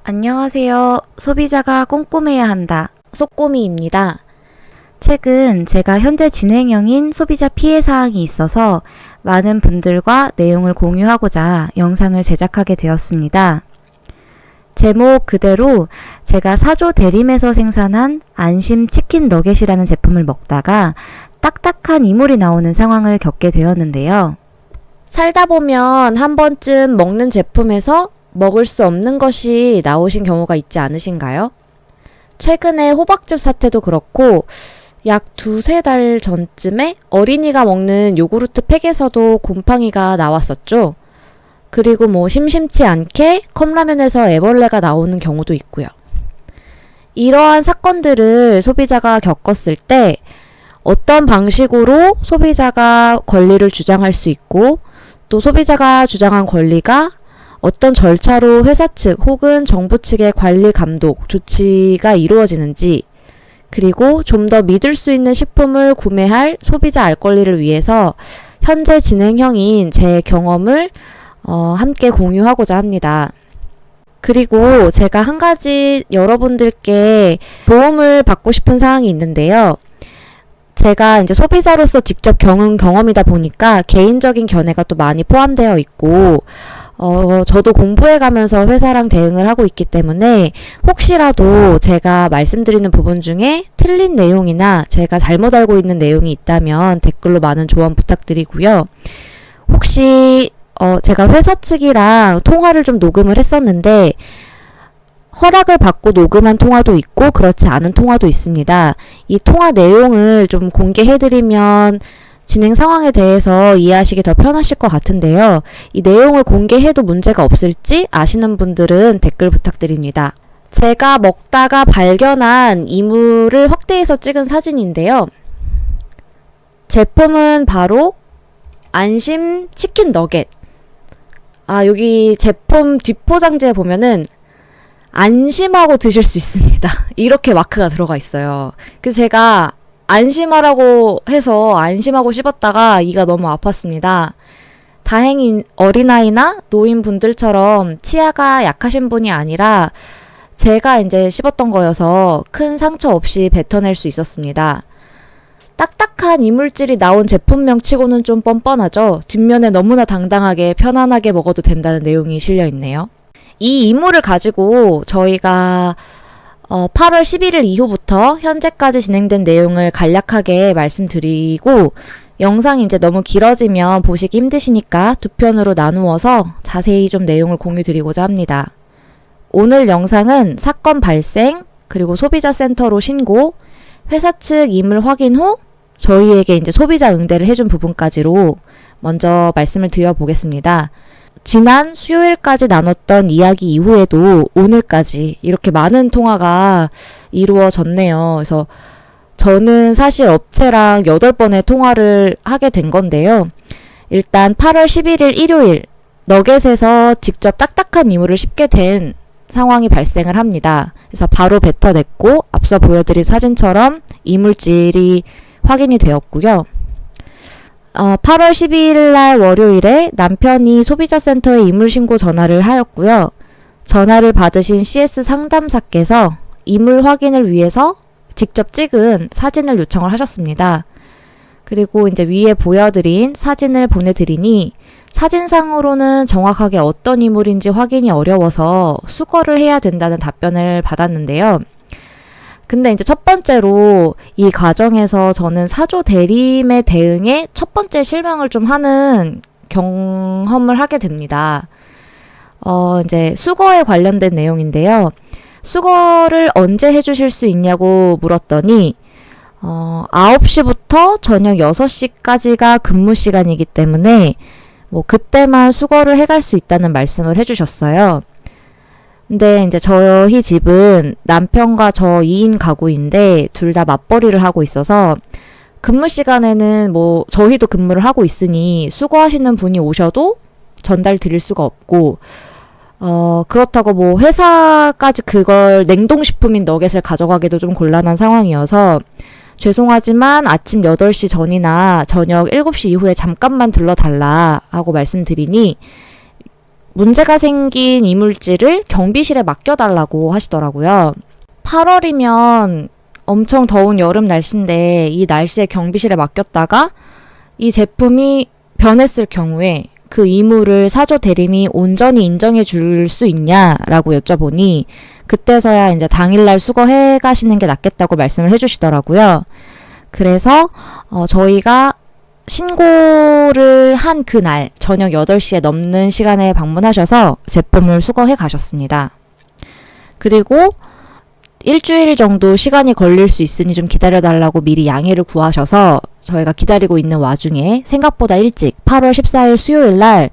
안녕하세요. 소비자가 꼼꼼해야 한다. 소꼼이입니다. 최근 제가 현재 진행형인 소비자 피해 사항이 있어서 많은 분들과 내용을 공유하고자 영상을 제작하게 되었습니다. 제목 그대로 제가 사조 대림에서 생산한 안심 치킨 너겟이라는 제품을 먹다가 딱딱한 이물이 나오는 상황을 겪게 되었는데요. 살다 보면 한 번쯤 먹는 제품에서 먹을 수 없는 것이 나오신 경우가 있지 않으신가요? 최근에 호박즙 사태도 그렇고 약 두세 달 전쯤에 어린이가 먹는 요구르트 팩에서도 곰팡이가 나왔었죠. 그리고 심심치 않게 컵라면에서 애벌레가 나오는 경우도 있고요. 이러한 사건들을 소비자가 겪었을 때 어떤 방식으로 소비자가 권리를 주장할 수 있고 또 소비자가 주장한 권리가 어떤 절차로 회사 측 혹은 정부 측의 관리 감독 조치가 이루어지는지 그리고 좀 더 믿을 수 있는 식품을 구매할 소비자 알 권리를 위해서 현재 진행형인 제 경험을 함께 공유하고자 합니다. 그리고 제가 한 가지 여러분들께 도움을 받고 싶은 사항이 있는데요. 제가 이제 소비자로서 직접 겪은 경험이다 보니까 개인적인 견해가 또 많이 포함되어 있고 저도 공부해 가면서 회사랑 대응을 하고 있기 때문에 혹시라도 제가 말씀드리는 부분 중에 틀린 내용이나 제가 잘못 알고 있는 내용이 있다면 댓글로 많은 조언 부탁드리고요. 혹시 제가 회사 측이랑 통화를 좀 녹음을 했었는데 허락을 받고 녹음한 통화도 있고 그렇지 않은 통화도 있습니다. 이 통화 내용을 좀 공개해드리면 진행 상황에 대해서 이해하시기 더 편하실 것 같은데요. 이 내용을 공개해도 문제가 없을지 아시는 분들은 댓글 부탁드립니다. 제가 먹다가 발견한 이물을 확대해서 찍은 사진인데요. 제품은 바로 안심 치킨 너겟. 여기 제품 뒷포장지에 보면은 안심하고 드실 수 있습니다. 이렇게 마크가 들어가 있어요. 그래서 제가 안심하라고 해서 안심하고 씹었다가 이가 너무 아팠습니다. 다행히 어린아이나 노인분들처럼 치아가 약하신 분이 아니라 제가 이제 씹었던 거여서 큰 상처 없이 뱉어낼 수 있었습니다. 딱딱한 이물질이 나온 제품명 치고는 좀 뻔뻔하죠. 뒷면에 너무나 당당하게 편안하게 먹어도 된다는 내용이 실려 있네요. 이 이물을 가지고 저희가 8월 11일 이후부터 현재까지 진행된 내용을 간략하게 말씀드리고 영상이 이제 너무 길어지면 보시기 힘드시니까 두 편으로 나누어서 자세히 좀 내용을 공유드리고자 합니다. 오늘 영상은 사건 발생, 그리고 소비자센터로 신고, 회사 측 이물 확인 후 저희에게 이제 소비자 응대를 해준 부분까지로 먼저 말씀을 드려보겠습니다. 지난 수요일까지 나눴던 이야기 이후에도 오늘까지 이렇게 많은 통화가 이루어졌네요. 그래서 저는 사실 업체랑 8번의 통화를 하게 된 건데요. 일단 8월 11일 일요일 너겟에서 직접 딱딱한 이물을 씹게 된 상황이 발생을 합니다. 그래서 바로 뱉어냈고 앞서 보여드린 사진처럼 이물질이 확인이 되었고요. 8월 12일 날 월요일에 남편이 소비자센터에 이물신고 전화를 하였고요. 전화를 받으신 CS 상담사께서 이물 확인을 위해서 직접 찍은 사진을 요청을 하셨습니다. 그리고 이제 위에 보여드린 사진을 보내드리니 사진상으로는 정확하게 어떤 이물인지 확인이 어려워서 수거를 해야 된다는 답변을 받았는데요. 근데 이제 첫 번째로 이 과정에서 저는 사조 대림의 대응에 첫 번째 실망을 좀 하는 경험을 하게 됩니다. 이제 수거에 관련된 내용인데요. 수거를 언제 해주실 수 있냐고 물었더니 9시부터 저녁 6시까지가 근무 시간이기 때문에 그때만 수거를 해갈 수 있다는 말씀을 해주셨어요. 근데 이제 저희 집은 남편과 저 2인 가구인데 둘 다 맞벌이를 하고 있어서 근무 시간에는 저희도 근무를 하고 있으니 수거하시는 분이 오셔도 전달 드릴 수가 없고 그렇다고 회사까지 그걸 냉동식품인 너겟을 가져가기도 좀 곤란한 상황이어서 죄송하지만 아침 8시 전이나 저녁 7시 이후에 잠깐만 들러달라 하고 말씀드리니 문제가 생긴 이물질을 경비실에 맡겨달라고 하시더라고요. 8월이면 엄청 더운 여름 날씨인데 이 날씨에 경비실에 맡겼다가 이 제품이 변했을 경우에 그 이물을 사조 대림이 온전히 인정해 줄 수 있냐라고 여쭤보니 그때서야 이제 당일날 수거해 가시는 게 낫겠다고 말씀을 해주시더라고요. 그래서 저희가 신고를 한 그날 저녁 8시에 넘는 시간에 방문하셔서 제품을 수거해 가셨습니다. 그리고 일주일 정도 시간이 걸릴 수 있으니 좀 기다려달라고 미리 양해를 구하셔서 저희가 기다리고 있는 와중에 생각보다 일찍 8월 14일 수요일 날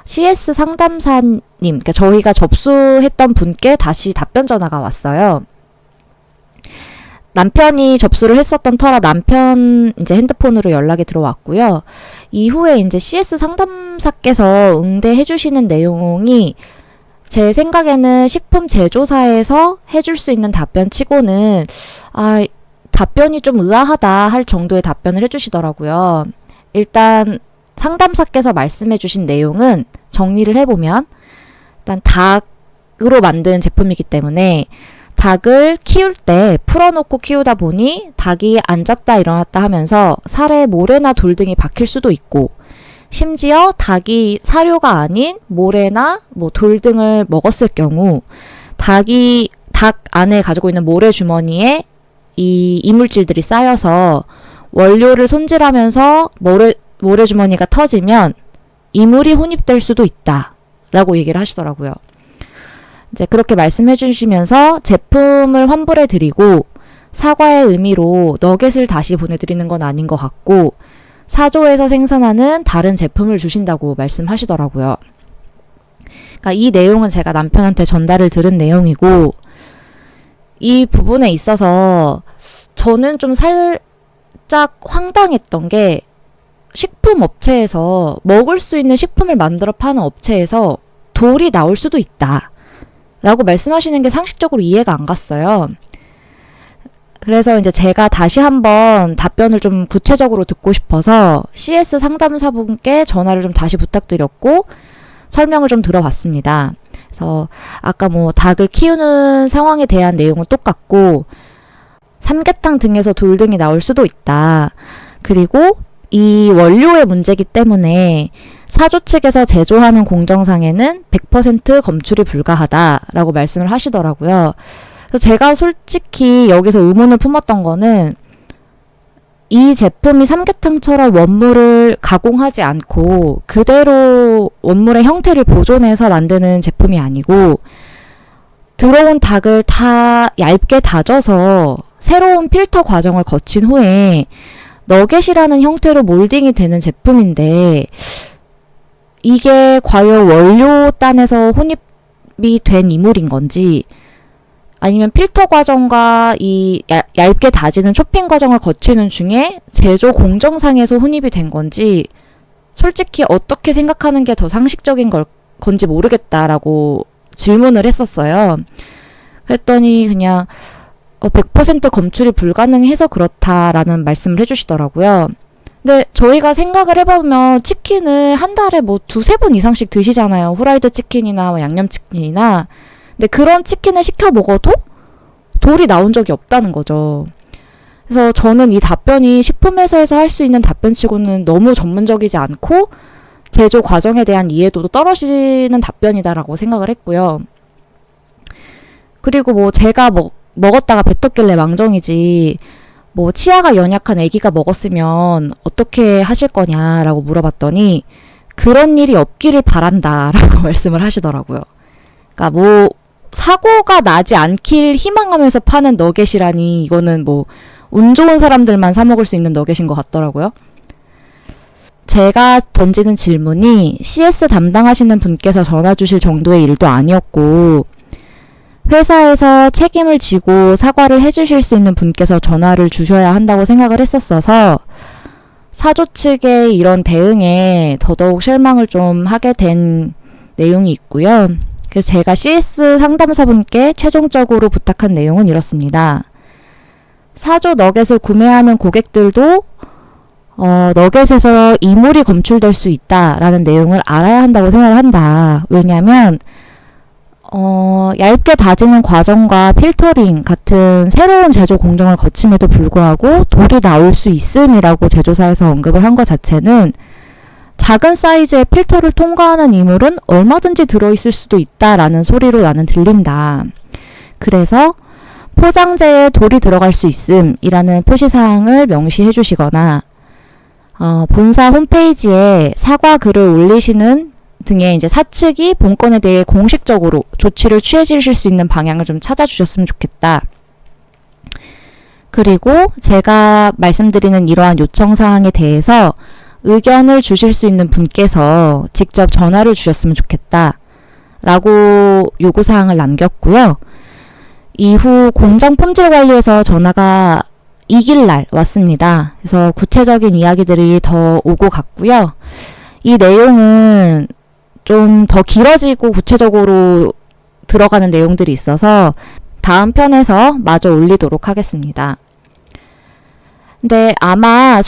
CS 상담사님, 그러니까 저희가 접수했던 분께 다시 답변 전화가 왔어요. 남편이 접수를 했었던 터라 남편 이제 핸드폰으로 연락이 들어왔고요. 이후에 이제 CS 상담사께서 응대해 주시는 내용이 제 생각에는 식품 제조사에서 해줄 수 있는 답변 치고는 답변이 좀 의아하다 할 정도의 답변을 해주시더라고요. 일단 상담사께서 말씀해 주신 내용은 정리를 해보면 일단 닭으로 만든 제품이기 때문에 닭을 키울 때 풀어놓고 키우다 보니 닭이 앉았다 일어났다 하면서 살에 모래나 돌 등이 박힐 수도 있고 심지어 닭이 사료가 아닌 모래나 돌 등을 먹었을 경우 닭 안에 가지고 있는 모래 주머니에 이 이물질들이 쌓여서 원료를 손질하면서 모래 주머니가 터지면 이물이 혼입될 수도 있다라고 얘기를 하시더라고요. 이제 그렇게 말씀해 주시면서 제품을 환불해 드리고 사과의 의미로 너겟을 다시 보내드리는 건 아닌 것 같고 사조에서 생산하는 다른 제품을 주신다고 말씀하시더라고요. 그러니까 이 내용은 제가 남편한테 전달을 들은 내용이고 이 부분에 있어서 저는 좀 살짝 황당했던 게 식품 업체에서 먹을 수 있는 식품을 만들어 파는 업체에서 돌이 나올 수도 있다 라고 말씀하시는 게 상식적으로 이해가 안 갔어요. 그래서 이제 제가 다시 한번 답변을 좀 구체적으로 듣고 싶어서 CS 상담사분께 전화를 좀 다시 부탁드렸고 설명을 좀 들어봤습니다. 그래서 아까 닭을 키우는 상황에 대한 내용은 똑같고 삼계탕 등에서 돌 등이 나올 수도 있다. 그리고 이 원료의 문제이기 때문에 사조 측에서 제조하는 공정상에는 100% 검출이 불가하다라고 말씀을 하시더라고요. 그래서 제가 솔직히 여기서 의문을 품었던 거는 이 제품이 삼계탕처럼 원물을 가공하지 않고 그대로 원물의 형태를 보존해서 만드는 제품이 아니고 들어온 닭을 다 얇게 다져서 새로운 필터 과정을 거친 후에 너겟이라는 형태로 몰딩이 되는 제품인데 이게 과연 원료단에서 혼입이 된 이물인 건지 아니면 필터 과정과 이 얇게 다지는 초핑 과정을 거치는 중에 제조 공정상에서 혼입이 된 건지 솔직히 어떻게 생각하는 게 더 상식적인 건지 모르겠다라고 질문을 했었어요. 그랬더니 그냥 100% 검출이 불가능해서 그렇다라는 말씀을 해주시더라고요. 근데 저희가 생각을 해보면 치킨을 한 달에 2-3번 이상씩 드시잖아요. 후라이드 치킨이나 양념 치킨이나. 근데 그런 치킨을 시켜 먹어도 돌이 나온 적이 없다는 거죠. 그래서 저는 이 답변이 식품회사에서 할 수 있는 답변치고는 너무 전문적이지 않고 제조 과정에 대한 이해도도 떨어지는 답변이다라고 생각을 했고요. 그리고 제가 먹었다가 뱉었길래 망정이지 치아가 연약한 아기가 먹었으면 어떻게 하실 거냐라고 물어봤더니 그런 일이 없기를 바란다라고 말씀을 하시더라고요. 그러니까 사고가 나지 않길 희망하면서 파는 너겟이라니 이거는 운 좋은 사람들만 사 먹을 수 있는 너겟인 것 같더라고요. 제가 던지는 질문이 CS 담당하시는 분께서 전화 주실 정도의 일도 아니었고 회사에서 책임을 지고 사과를 해주실 수 있는 분께서 전화를 주셔야 한다고 생각을 했었어서 사조 측의 이런 대응에 더더욱 실망을 좀 하게 된 내용이 있고요. 그래서 제가 CS 상담사분께 최종적으로 부탁한 내용은 이렇습니다. 사조 너겟을 구매하는 고객들도 너겟에서 이물이 검출될 수 있다라는 내용을 알아야 한다고 생각을 한다. 왜냐하면 얇게 다지는 과정과 필터링 같은 새로운 제조 공정을 거침에도 불구하고 돌이 나올 수 있음이라고 제조사에서 언급을 한 것 자체는 작은 사이즈의 필터를 통과하는 이물은 얼마든지 들어있을 수도 있다라는 소리로 나는 들린다. 그래서 포장재에 돌이 들어갈 수 있음이라는 표시사항을 명시해 주시거나 본사 홈페이지에 사과 글을 올리시는 등의 이제 사측이 본건에 대해 공식적으로 조치를 취해 주실 수 있는 방향을 좀 찾아주셨으면 좋겠다. 그리고 제가 말씀드리는 이러한 요청사항에 대해서 의견을 주실 수 있는 분께서 직접 전화를 주셨으면 좋겠다. 라고 요구사항을 남겼고요. 이후 공정품질관리에서 전화가 이길날 왔습니다. 그래서 구체적인 이야기들이 더 오고 갔고요. 이 내용은 좀 더 길어지고 구체적으로 들어가는 내용들이 있어서 다음 편에서 마저 올리도록 하겠습니다. 근데 아마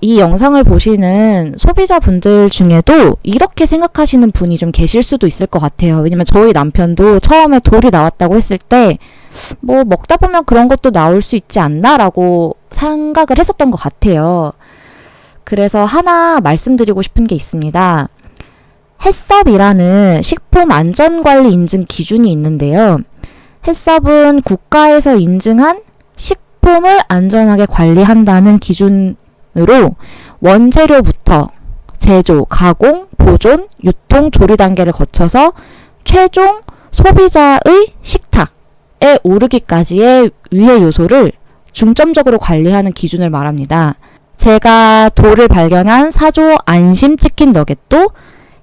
이 영상을 보시는 소비자분들 중에도 이렇게 생각하시는 분이 좀 계실 수도 있을 것 같아요. 왜냐면 저희 남편도 처음에 돌이 나왔다고 했을 때 뭐 먹다 보면 그런 것도 나올 수 있지 않나? 라고 생각을 했었던 것 같아요. 그래서 하나 말씀드리고 싶은 게 있습니다. 햇섭이라는 식품안전관리 인증 기준이 있는데요. 햇섭은 국가에서 인증한 식품을 안전하게 관리한다는 기준으로 원재료부터 제조, 가공, 보존, 유통, 조리 단계를 거쳐서 최종 소비자의 식탁에 오르기까지의 위의 요소를 중점적으로 관리하는 기준을 말합니다. 제가 돌을 발견한 사조 안심 치킨 너겟도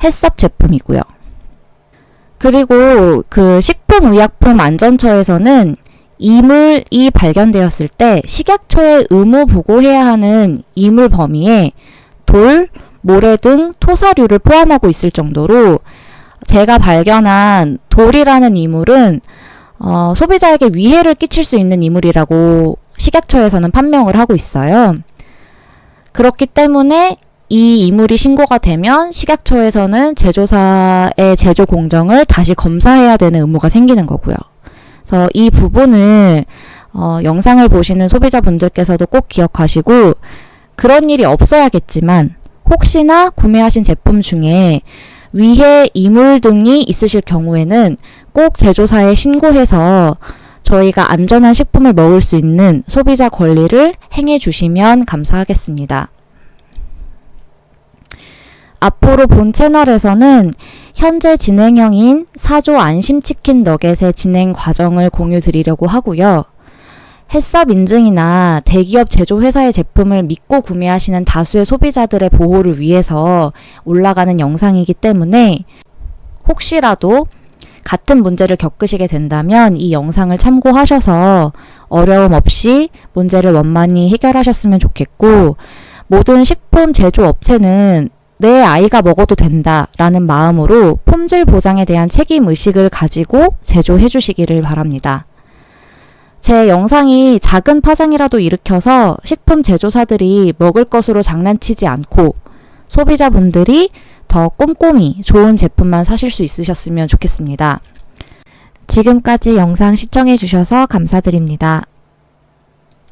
햇섭 제품이고요. 그리고 그 식품의약품안전처에서는 이물이 발견되었을 때 식약처에 의무 보고해야 하는 이물 범위에 돌, 모래 등 토사류를 포함하고 있을 정도로 제가 발견한 돌이라는 이물은 소비자에게 위해를 끼칠 수 있는 이물이라고 식약처에서는 판명을 하고 있어요. 그렇기 때문에 이 이물이 신고가 되면 식약처에서는 제조사의 제조 공정을 다시 검사해야 되는 의무가 생기는 거고요. 그래서 이 부분을 영상을 보시는 소비자분들께서도 꼭 기억하시고 그런 일이 없어야겠지만 혹시나 구매하신 제품 중에 위해 이물 등이 있으실 경우에는 꼭 제조사에 신고해서 저희가 안전한 식품을 먹을 수 있는 소비자 권리를 행해 주시면 감사하겠습니다. 앞으로 본 채널에서는 현재 진행형인 사조 안심치킨 너겟의 진행 과정을 공유 드리려고 하고요. 햇섭 인증이나 대기업 제조회사의 제품을 믿고 구매하시는 다수의 소비자들의 보호를 위해서 올라가는 영상이기 때문에 혹시라도 같은 문제를 겪으시게 된다면 이 영상을 참고하셔서 어려움 없이 문제를 원만히 해결하셨으면 좋겠고 모든 식품 제조 업체는 내 아이가 먹어도 된다라는 마음으로 품질 보장에 대한 책임 의식을 가지고 제조해 주시기를 바랍니다. 제 영상이 작은 파장이라도 일으켜서 식품 제조사들이 먹을 것으로 장난치지 않고 소비자분들이 더 꼼꼼히 좋은 제품만 사실 수 있으셨으면 좋겠습니다. 지금까지 영상 시청해 주셔서 감사드립니다.